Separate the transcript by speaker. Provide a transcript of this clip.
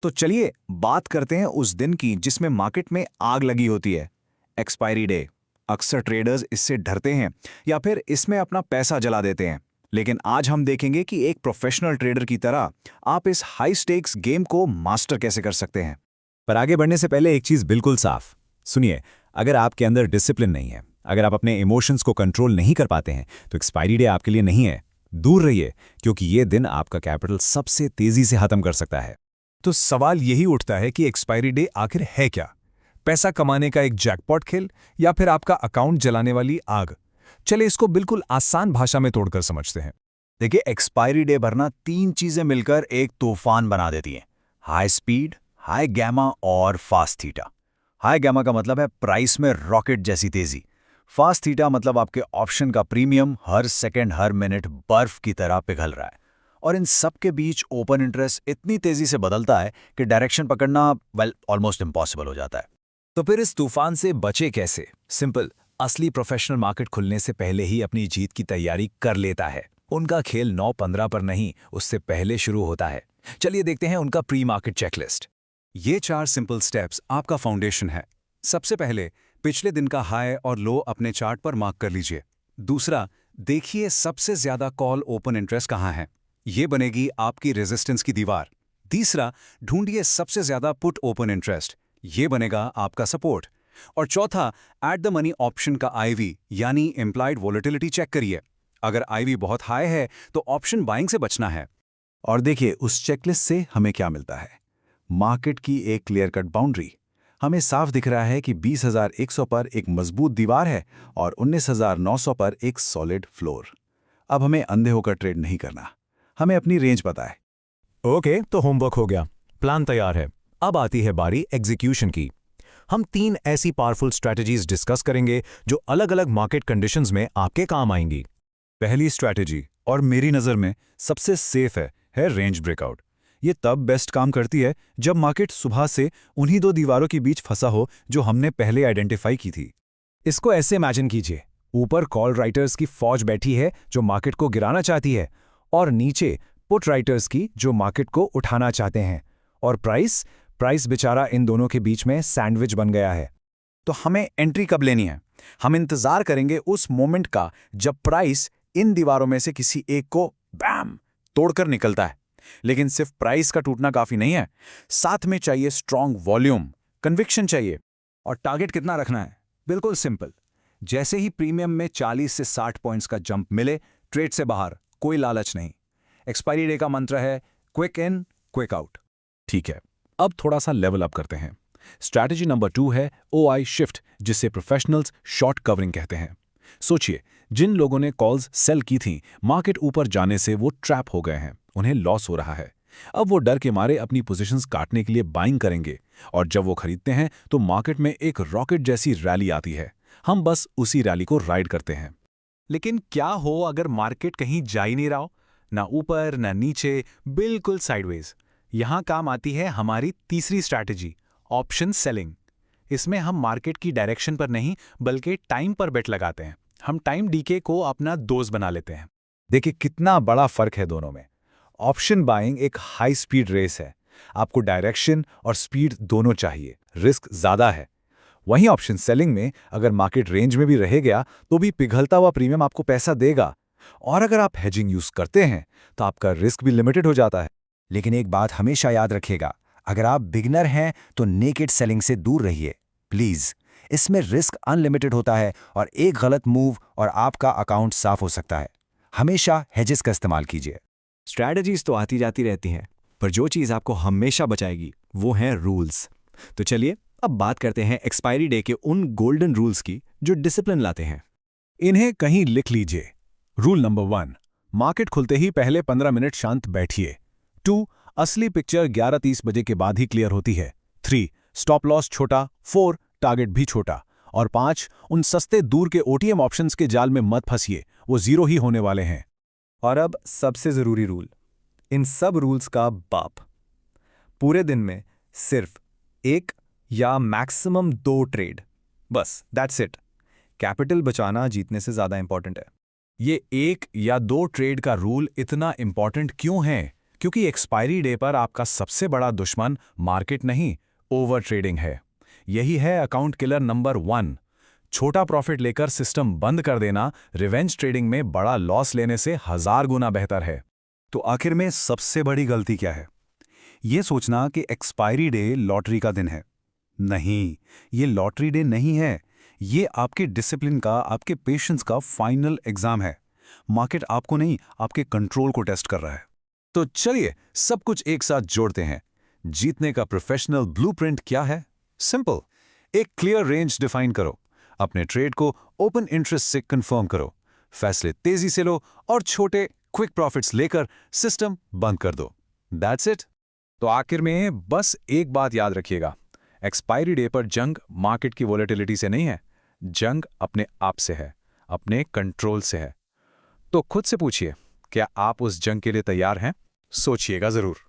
Speaker 1: तो चलिए बात करते हैं उस दिन की जिसमें मार्केट में आग लगी होती है, एक्सपायरी डे। अक्सर ट्रेडर्स इससे डरते हैं या फिर इसमें अपना पैसा जला देते हैं। लेकिन आज हम देखेंगे कि एक प्रोफेशनल ट्रेडर की तरह आप इस हाई स्टेक्स गेम को मास्टर कैसे कर सकते हैं।
Speaker 2: पर आगे बढ़ने से पहले एक चीज बिल्कुल साफ सुनिए। अगर आपके अंदर डिसिप्लिन नहीं है, अगर आप अपने इमोशंस को कंट्रोल नहीं कर पाते हैं, तो एक्सपायरी डे आपके लिए नहीं है। दूर रहिए, क्योंकि ये दिन आपका कैपिटल सबसे तेजी से खत्म कर सकता है।
Speaker 3: तो सवाल यही उठता है कि एक्सपायरी डे आखिर है क्या? पैसा कमाने का एक जैकपॉट खेल या फिर आपका अकाउंट जलाने वाली आग? चले इसको बिल्कुल आसान भाषा में तोड़कर समझते हैं।
Speaker 1: देखिए, एक्सपायरी डे भरना 3 चीजें मिलकर एक तूफान बना देती हैं। हाई स्पीड, हाई गैमा और फास्ट थीटा। हाई गैमा का मतलब है प्राइस में रॉकेट जैसी तेजी। फास्ट थीटा मतलब आपके ऑप्शन का प्रीमियम हर सेकंड हर मिनट बर्फ की तरह पिघल रहा है। और इन सब के बीच ओपन इंटरेस्ट इतनी तेजी से बदलता है कि डायरेक्शन पकड़ना ऑलमोस्ट इम्पॉसिबल हो जाता है।
Speaker 3: तो फिर इस तूफान से बचे कैसे? सिंपल, असली प्रोफेशनल मार्केट खुलने से पहले ही अपनी जीत की तैयारी कर लेता है। उनका खेल 9-15 पर नहीं, उससे पहले शुरू होता है। चलिए देखते हैं उनका प्री मार्केट चेकलिस्ट।
Speaker 4: ये 4 सिंपल स्टेप्स आपका फाउंडेशन है। सबसे पहले पिछले दिन का हाई और लो अपने चार्ट पर मार्क कर लीजिए। दूसरा, देखिए सबसे ज्यादा कॉल ओपन इंटरेस्ट कहाँ है। ये बनेगी आपकी रेजिस्टेंस की दीवार। तीसरा, ढूंढिए सबसे ज्यादा पुट ओपन इंटरेस्ट। ये बनेगा आपका सपोर्ट। और चौथा, एट द मनी ऑप्शन का आईवी यानी इम्प्लाइड वोलेटिलिटी चेक करिए। अगर आईवी बहुत हाई है तो ऑप्शन बाइंग से बचना है।
Speaker 1: और देखिए उस चेकलिस्ट से हमें क्या मिलता है। मार्केट की एक क्लियर कट बाउंड्री। हमें साफ दिख रहा है कि 20,100 पर एक मजबूत दीवार है और 19,900 पर एक सॉलिड फ्लोर। अब हमें अंधे होकर ट्रेड नहीं करना, हमें अपनी रेंज पता है।
Speaker 3: ओके, तो होमवर्क हो गया, प्लान तैयार है। अब आती है बारी एग्जीक्यूशन की। हम 3 ऐसी पावरफुल स्ट्रैटेजीज डिस्कस करेंगे जो अलग अलग मार्केट कंडीशंस में आपके काम आएंगी।
Speaker 4: पहली स्ट्रैटेजी, और मेरी नज़र में सबसे सेफ है रेंज ब्रेकआउट। ये तब बेस्ट काम करती है जब मार्केट सुबह से उन्हीं 2 दीवारों के बीच फंसा हो जो हमने पहले आइडेंटिफाई की थी।
Speaker 3: इसको ऐसे इमेजिन कीजिए, ऊपर कॉल राइटर्स की फौज बैठी है जो मार्केट को गिराना चाहती है, और नीचे पुट राइटर्स की जो मार्केट को उठाना चाहते हैं। और प्राइस बेचारा इन दोनों के बीच में सैंडविच बन गया है।
Speaker 1: तो हमें एंट्री कब लेनी है? हम इंतजार करेंगे उस मोमेंट का जब प्राइस इन दीवारों में से किसी एक को बैम तोड़कर निकलता है। लेकिन सिर्फ प्राइस का टूटना काफी नहीं है, साथ में चाहिए स्ट्रॉन्ग वॉल्यूम, कन्विक्शन चाहिए।
Speaker 3: और टारगेट कितना रखना है? बिल्कुल सिंपल, जैसे ही प्रीमियम में 40 से 60 पॉइंट्स का जंप मिले, ट्रेड से बाहर, कोई लालच नहीं। एक्सपायरी डे का मंत्र है क्विक इन क्विक आउट।
Speaker 4: ठीक है, अब थोड़ा सा लेवल अप करते हैं। स्ट्रैटेजी नंबर 2 है OI शिफ्ट, जिसे प्रोफेशनल्स शॉर्ट कवरिंग कहते हैं। सोचिए, जिन लोगों ने कॉल्स सेल की थीं, मार्केट ऊपर जाने से वो ट्रैप हो गए हैं, उन्हें लॉस हो रहा है। अब वो डर के मारे अपनी पोजीशंस काटने के लिए बाइंग करेंगे, और जब वो खरीदते हैं तो मार्केट में एक रॉकेट जैसी रैली आती है। हम बस उसी रैली को राइड करते हैं।
Speaker 3: लेकिन क्या हो अगर मार्केट कहीं जा ही नहीं रहा हो, ना ऊपर ना नीचे, बिल्कुल साइडवेज? यहां काम आती है हमारी तीसरी स्ट्रैटेजी, ऑप्शन सेलिंग। इसमें हम मार्केट की डायरेक्शन पर नहीं बल्कि टाइम पर बेट लगाते हैं। हम टाइम डीके को अपना दोस्त बना लेते हैं।
Speaker 1: देखिए कितना बड़ा फर्क है दोनों में। ऑप्शन बाइंग एक हाई स्पीड रेस है, आपको डायरेक्शन और स्पीड दोनों चाहिए, रिस्क ज्यादा है। वहीं ऑप्शन सेलिंग में अगर मार्केट रेंज में भी रह गया तो भी पिघलता हुआ प्रीमियम आपको पैसा देगा। और अगर आप हेजिंग यूज करते हैं तो आपका रिस्क भी लिमिटेड हो जाता है।
Speaker 2: लेकिन एक बात हमेशा याद रखिएगा, अगर आप बिगनर हैं तो नेकेड सेलिंग से दूर रहिए प्लीज। इसमें रिस्क अनलिमिटेड होता है और एक गलत मूव और आपका अकाउंट साफ हो सकता है। हमेशा हेजेस का इस्तेमाल कीजिए।
Speaker 3: स्ट्रैटेजीज तो आती जाती रहती हैं, पर जो चीज़ आपको हमेशा बचाएगी वो हैं रूल्स। तो चलिए अब बात करते हैं एक्सपायरी डे के उन गोल्डन रूल्स की जो डिसिप्लिन लाते हैं।
Speaker 4: इन्हें कहीं लिख लीजिए। रूल नंबर 1, मार्केट खुलते ही पहले 15 मिनट शांत बैठिए। 2, असली पिक्चर 11:30 बजे के बाद ही क्लियर होती है। 3, स्टॉप लॉस छोटा। 4, टारगेट भी छोटा। और 5, उन सस्ते दूर के OTM ऑप्शंस के जाल में मत फंसिए, वो जीरो ही होने वाले हैं।
Speaker 5: और अब सबसे जरूरी रूल, इन सब रूल्स का बाप, पूरे दिन में सिर्फ 1 या मैक्सिमम 2 ट्रेड, बस दैट्स इट। कैपिटल बचाना जीतने से ज्यादा इंपॉर्टेंट है।
Speaker 4: ये 1 या 2 ट्रेड का रूल इतना इंपॉर्टेंट क्यों है?
Speaker 3: क्योंकि एक्सपायरी डे पर आपका सबसे बड़ा दुश्मन मार्केट नहीं, ओवर ट्रेडिंग है। यही है अकाउंट किलर नंबर 1। छोटा प्रॉफिट लेकर सिस्टम बंद कर देना रिवेंज ट्रेडिंग में बड़ा लॉस लेने से 1000 गुना बेहतर है।
Speaker 4: तो आखिर में सबसे बड़ी गलती क्या है? ये सोचना कि एक्सपायरी डे लॉटरी का दिन है। नहीं, ये लॉटरी डे नहीं है। ये आपके डिसिप्लिन का, आपके पेशेंस का फाइनल एग्जाम है। मार्केट आपको नहीं, आपके कंट्रोल को टेस्ट कर रहा है।
Speaker 1: तो चलिए सब कुछ एक साथ जोड़ते हैं। जीतने का प्रोफेशनल ब्लूप्रिंट क्या है? सिंपल, एक क्लियर रेंज डिफाइन करो, अपने ट्रेड को ओपन इंटरेस्ट से कंफर्म करो, फैसले तेजी से लो और छोटे क्विक प्रॉफिट्स लेकर सिस्टम बंद कर दो। That's it.
Speaker 3: तो आखिर में बस एक बात याद रखिएगा, एक्सपायरी डे पर जंग मार्केट की वॉलेटिलिटी से नहीं है, जंग अपने आप से है, अपने कंट्रोल से है। तो खुद से पूछिए, क्या आप उस जंग के लिए तैयार हैं? सोचिएगा जरूर।